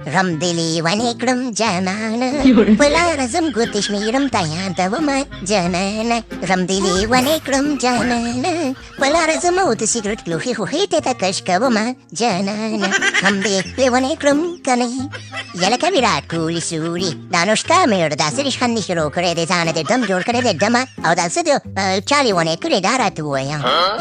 غم دې لیونی کړم جانانه بلار اعظم ګوتې شمېرم ته یادومه جانانه غم دې لیونی کړم جانانه بلار اعظم او د سګرټ لوښې خو خېټې ته کش کومه جانانه غم دې لیونی کړم کنه یا لکه ویرات کوهلي سوري دا نوشکا مېړه داسې ریشخندي شروع کړی دی ځانه دې ډم جوړ کړی دی ډمه او دا څه د چا لیونی کړی دا راته ووایه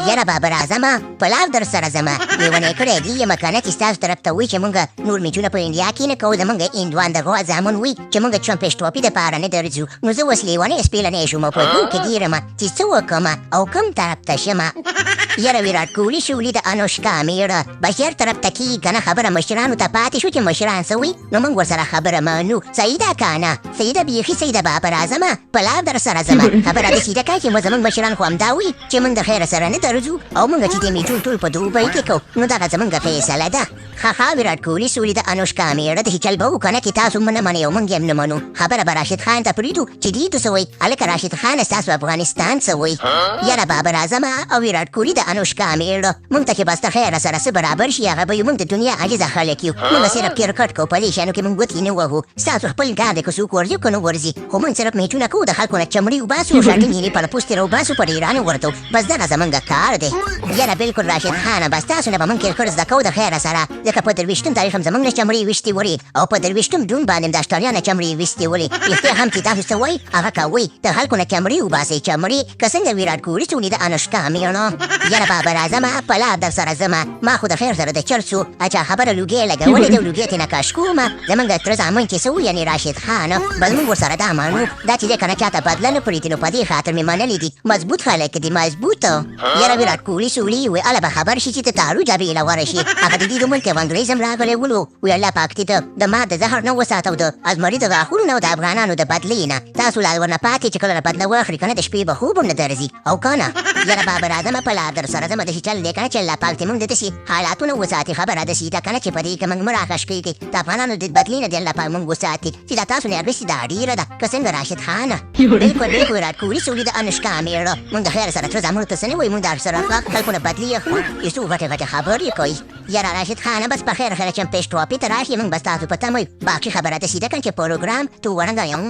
یاره بابر اعظمه په لار در سره ځمه لیونی کړی دي یم کنه چې ستاسو طرف ته وایي چې مونږ نور میچونه په انډیا کې نه کوو زمونږ هندوان د غوا زامن وي چې مونږ چمپېشټوپي دپاره نه درځو نو زه اوس لیونی سپېلنی شوم په ګو کې ګیرمه چې څه وکړمه او کوم طرف ته شمه یاره ویرات کوهلي شولي د انوشکا مېړه بهر طرف ته کېږي که نه خبره مشرانو ته پاتې شو چې مشران څه وي نو موږ ورسره خبره منو صحیح ده که نه صحیح ده بیخي صحیح ده بابر اعظمه په لار در سره ځمه خبره داسې ده که چې زموږ مشران خو همدا وي چې موږ د خیره سره نه درځو او موږ چې دې میټون ټول په دوبۍ کې کوو نو دغه زموږ فیصله ده ښه ویرات کوهلي سولي د انوشکا مېړه داسې چل به وکړه نه چې تاسو مو نه منئ او موږ هم نه منو خبره به راشد خان ته پرېږدو چې دې ته څه وایي هلکه راشد خانه ستاسو افغانستان څه وایي یاره بابر اعظمه او ویرات کوهلي د انوشکا مېړه موږ ته چې بس د خیره سره څه برابر شي هغه به یو موږ د دنیا عاجزه خلک یو موږ صرف کرکټ کوو په دې شیانو کې موږ ګوتې نه وهو ستاسو خپل ګام دی که څوک ورځي که نه ورځي خو موږ صرف میچونه کوو د خلکو نه چمړي وباسو شاټین یې په پوستې راوباسو په ډېرانو ورتو بس دغه زموږ کار دی یاره بلکل راشد خانه بس تاسو نه به موږ کرکټ زده کوو د خیره سره ځکه په درویشتم تاریخ هم زموږ نه چمړې ویشتې ولې او په درویشتم جون باندې هم د اشټریا نه چمړې ویستې ولې رښتیا هم چې تاسو څه وایي هغه کوئ د خلکو نه چمړې وباسئ چمړې که څنګه ویرات کوهلي سولي د انوشکا مېړه یاره بابر اعظمه په لار در سره ځمه ما خو د خیر سره د چرسو اچا خبره لوګې لګولې ده لوګې ترې نه کش کومه زموږ د تره زامن چې څه وو یعنې راشد خانه بس موږ ورسره دا منو دا چې دی که نه چاته بدله نه پرېږدي نو په دې خاطر مې منلي دي مضبوط خلک دي مضبوطه یاره ویرات کوهلي سولي وی هله به خبر شي چې ته تارو جبې له ورشي هغه د دې د ملک انګریز هم راغلی ولو وی الله پاک دې د ما د زهر نه وساته او د ازمري د غاښونو نه او د افغانانو د بدلې نه تاسو لا ورنه پاتې چې کله نه بدله واخلي که نه د شپې به خوب هم نه درځي او که نه یاره بابر اعظمه په لار در سره ځمه داسې چل دی که نه چې الله پاک دې موږ د داسې حالاتونه وساتي خبره داسې ده که نه چې په دې کې موږ مه راښه شپې کې د افغانانو د بدلې نه دې الله پاک موږ وساتي چې دا تاسو نه اګرسي دا ډېره ده که څنګه راشد خانه بلکل ویرات کوهلي سولي د انوشکا مېړه موږ د خیر سره تره زامنو ته څه نه وایو موږ د سره خلکو نه بدلې اخلو یو څو غټې غټې خبرې کوي یاره راشد خانه بس په خیر خیر چمپېشټوپي ته راشي موږ بس تاسو په تمه یو باقي خبره داسې ده که چې پروګرام تو ورنګه یم